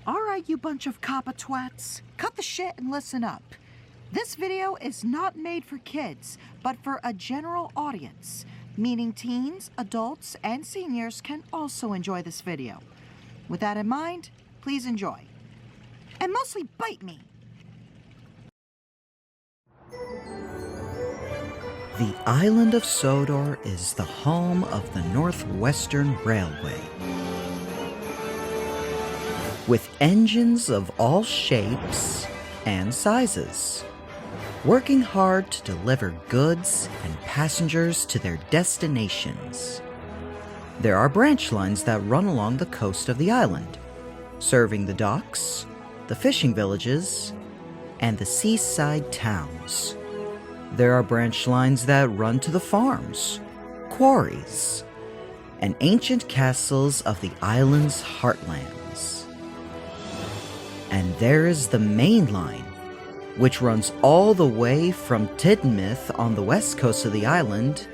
Alright, you bunch of COPPA twats, cut the shit and listen up. This video is not made for kids, but for a general audience, meaning teens, adults, and seniors can also enjoy this video. With that in mind, please enjoy. And mostly bite me. The island of Sodor is the home of the Northwestern Railway. With engines of all shapes and sizes, working hard to deliver goods and passengers to their destinations. There are branch lines that run along the coast of the island, serving the docks, the fishing villages, and the seaside towns. There are branch lines that run to the farms, quarries, and ancient castles of the island's heartlands. And there is the main line, which runs all the way from Tidmouth on the west coast of the island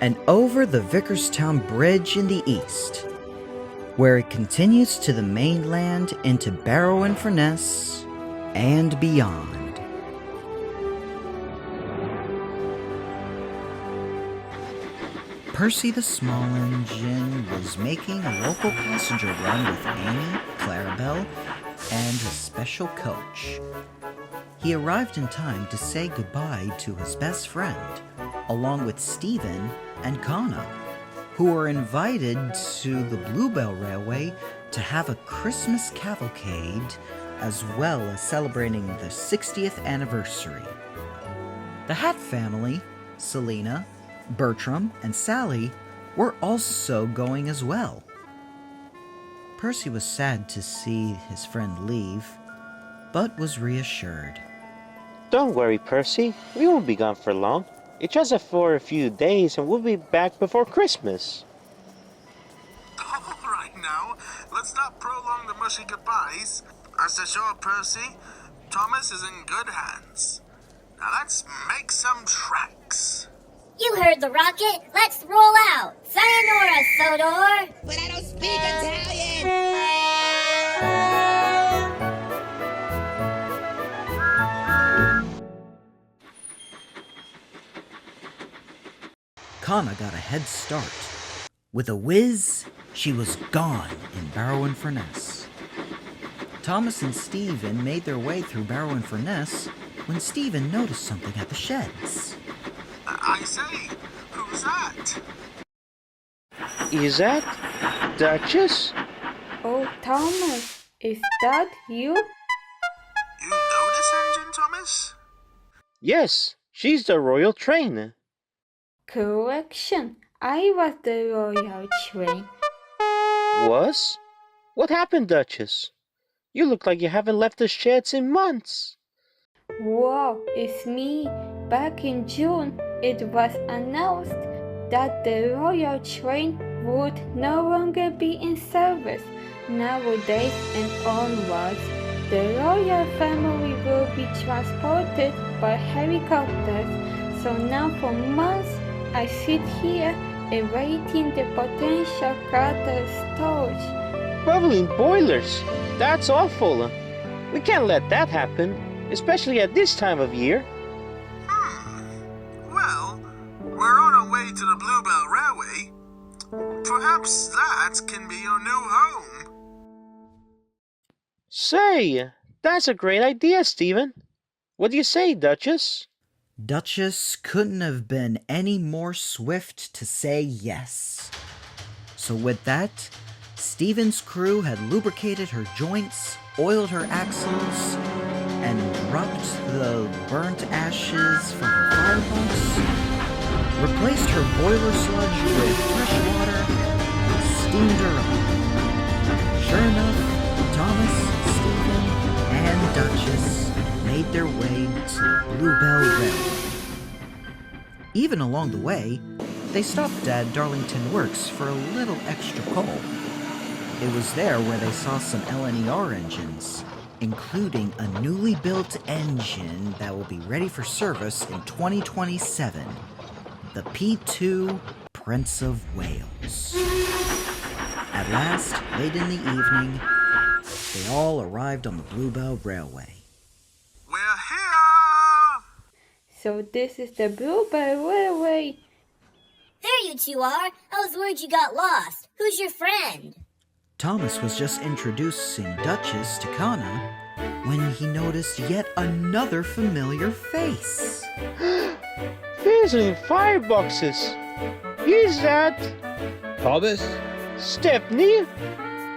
and over the Vickerstown Bridge in the east, where it continues to the mainland into Barrow-in-Furness and beyond. Percy the Small Engine was making a local passenger run with Amy, Clarabelle, and a special coach. He arrived in time to say goodbye to his best friend, along with Stephen and Connor, who were invited to the Bluebell Railway to have a Christmas cavalcade, as well as celebrating the 60th anniversary. The Hatt family, Selena, Bertram, and Sally, were also going as well. Percy was sad to see his friend leave, but was reassured. Don't worry, Percy. We won't be gone for long. It's just for a few days and we'll be back before Christmas. All right now, let's not prolong the mushy goodbyes. Rest assured, Percy, Thomas is in good hands. Now let's make some tracks. You heard the rocket. Let's roll out. Sayonara, Sodor. But I don't speak Italian. Connor got a head start. With a whiz, she was gone in Barrow-in-Furness. Thomas and Stephen made their way through Barrow-in-Furness when Stephen noticed something at the sheds. I say, who's that? Is that Duchess? Oh, Thomas, is that you? You know this engine, Thomas? Yes, she's the royal train. Correction, I was the royal train. Was? What happened, Duchess? You look like you haven't left the sheds in months. Wow, it's me. Back in June, it was announced that the royal train would no longer be in service. Nowadays and onwards, the royal family will be transported by helicopters. So now for months, I sit here awaiting the potential carter storage. Bubbling boilers? That's awful. We can't let that happen, especially at this time of year. Well, we're on our way to the Bluebell Railway. Perhaps that can be your new home. Say, that's a great idea, Stephen. What do you say, Duchess? Duchess couldn't have been any more swift to say yes. So with that, Stephen's crew had lubricated her joints, oiled her axles, and dropped the burnt ashes from her firebox, replaced her boiler sludge with fresh water, and steamed her up. Sure enough, Thomas, Stephen, and Duchess made their way to Bluebell Railway. Even along the way, they stopped at Darlington Works for a little extra coal. It was there where they saw some LNER engines, including a newly built engine that will be ready for service in 2027, the P2 Prince of Wales. At last, late in the evening, they all arrived on the Bluebell Railway. We're here! So this is the Bluebell Railway. There you two are. I was worried you got lost. Who's your friend? Thomas was just introducing Duchess to Kana when he noticed yet another familiar face. Fizzling fireboxes! Is that Thomas? Stepney?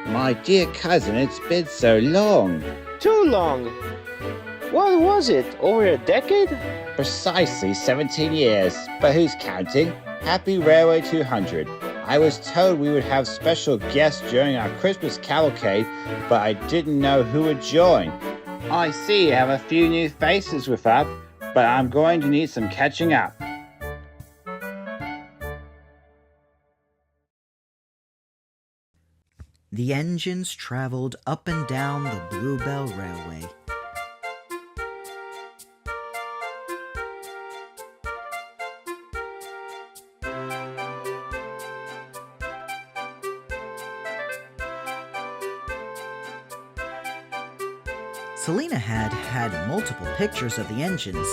My dear cousin, it's been so long. Too long. What was it? Over a decade? Precisely 17 years. But who's counting? Happy Railway 200. I was told we would have special guests during our Christmas cavalcade, but I didn't know who would join. I see you have a few new faces with us, but I'm going to need some catching up. The engines traveled up and down the Bluebell Railway. Selena had multiple pictures of the engines,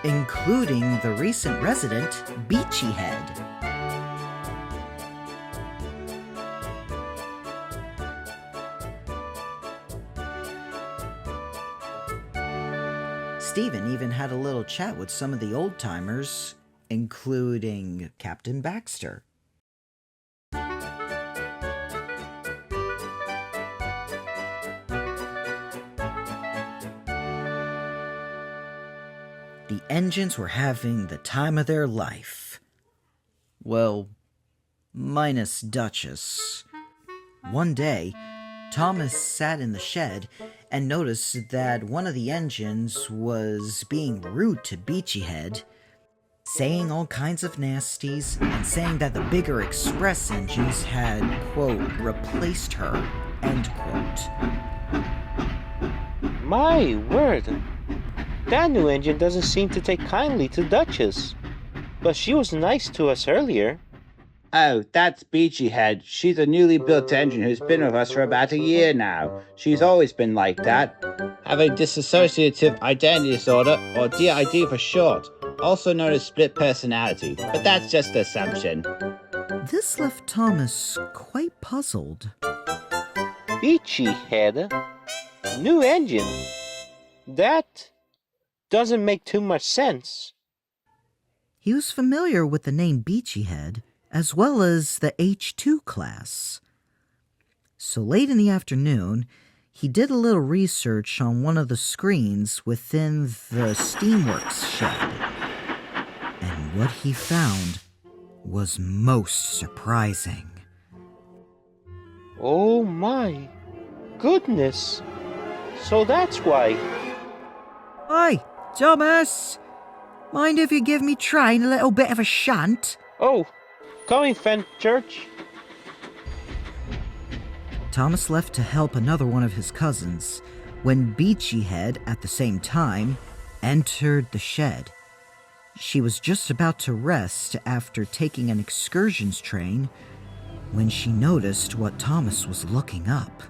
including the recent resident, Beachy Head. Stephen even had a little chat with some of the old-timers, including Captain Baxter. The engines were having the time of their life. Well, minus Duchess. One day, Thomas sat in the shed and noticed that one of the engines was being rude to Beachy Head, saying all kinds of nasties and saying that the bigger express engines had, quote, replaced her, end quote. My word. That new engine doesn't seem to take kindly to Duchess. But she was nice to us earlier. Oh, that's Beachy Head. She's a newly built engine who's been with us for about a year now. She's always been like that. Having dissociative identity disorder, or DID for short, also known as split personality, but that's just an assumption. This left Thomas quite puzzled. Beachy Head? New engine? That doesn't make too much sense. He was familiar with the name Beachy Head, as well as the H2 class. So late in the afternoon, he did a little research on one of the screens within the Steamworks shed. And what he found was most surprising. Oh my goodness. So that's why. Hi, Thomas! Mind if you give me Train a little bit of a shunt? Oh, coming, Fenchurch. Thomas left to help another one of his cousins, when Beachy Head, at the same time, entered the shed. She was just about to rest after taking an excursions train when she noticed what Thomas was looking up.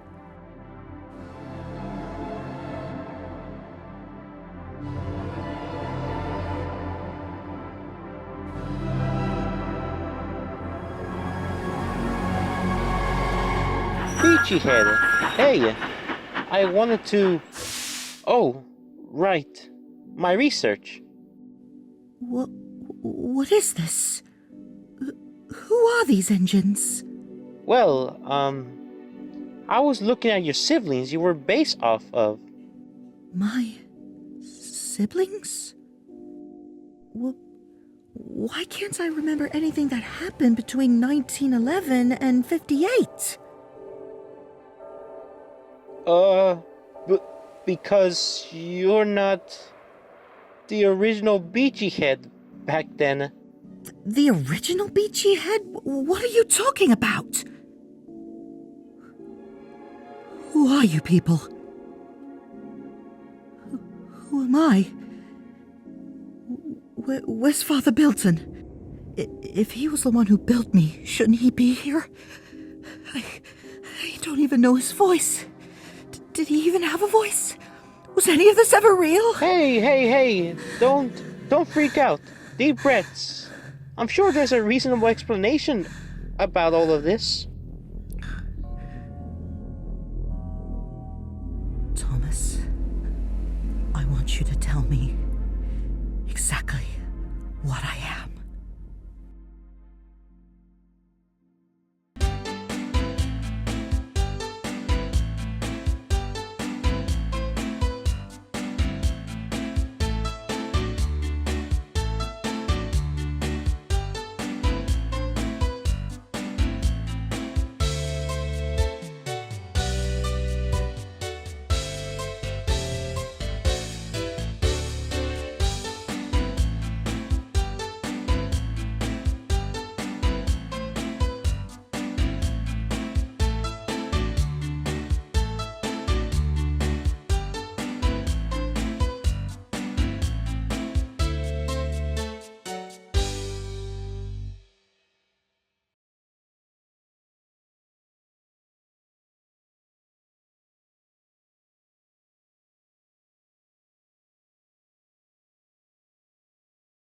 Beachy Head. Hey, I wanted to... Oh, right. My research. What is this? Who are these engines? Well, I was looking at your siblings you were based off of. My siblings? Why can't I remember anything that happened between 1911 and 58? Because you're not the original Beachy Head back then. The original Beachy Head? What are you talking about? Who are you people? Who am I? Where's Father Bilton? If he was the one who built me, shouldn't he be here? I don't even know his voice. Did he even have a voice? Was any of this ever real? Hey, don't freak out. Deep breaths. I'm sure there's a reasonable explanation about all of this. Thomas, I want you to tell me exactly what I am.